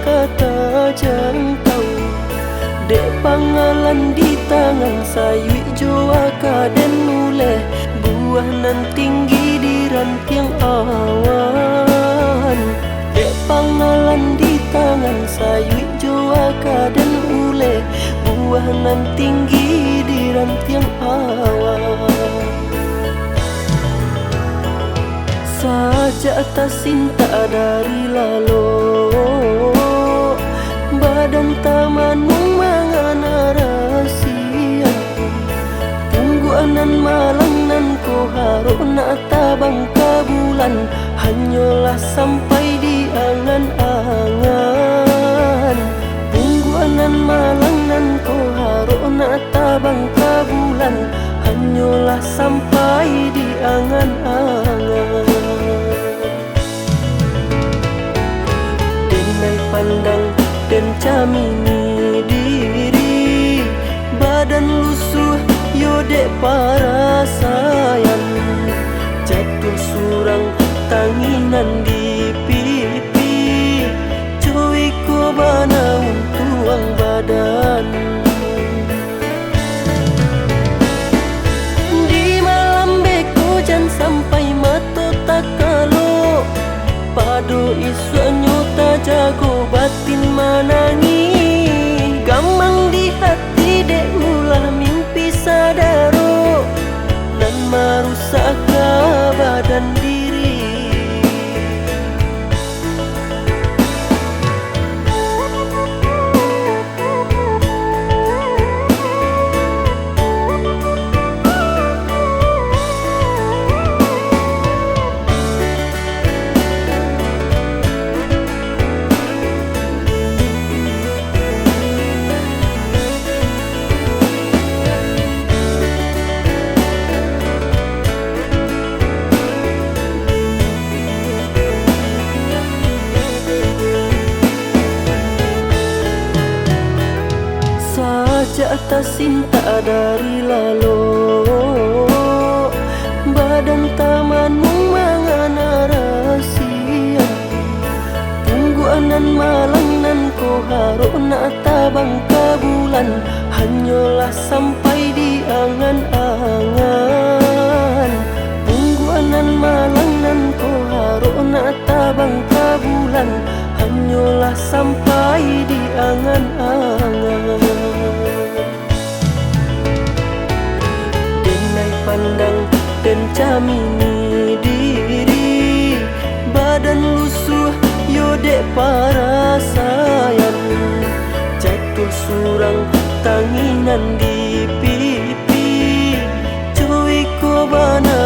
kata jangkau. Dek pangalan di tangan sayui jua kaden mulai buah nan tinggi di rantiang awan. Dek pangalan di tangan sayui jua kaden mulai buah nan tinggi di rantiang awan. Saja atas cinta dari lalu badan tamanmu mangana rahasia. Tungguanan malang nan ko harap nak tabang kabulan, hanyalah sampai di angan-angan. Tungguanan malang nan ko harap nak tabang kabulan, hanyalah sampai di angan-angan. Denai pandang dan camini diri, badan lusuh yodek para sayang. Jatuh surang tanginan di pipi, cuy ko bana untuang badan. Di malam beko jan sampai mato tak kalau, padu isuanyo tak jago batin manangi. Gamang di hati dek ulah mimpi sadaro, nan merusak badan diri. Atas cinta dari lalu badan tamanmu mangana rahasia. Tungguanan malang nan ko harap nak tabang kabulan, hanyalah sampai di angan-angan. Tungguanan malang nan ko harap nak tabang kabulan, hanyalah sampai di angan-angan. Pandang dan camini diri, badan lusuh yodek para sayang. Jatuh surang tanginan di pipi, cuy ko bana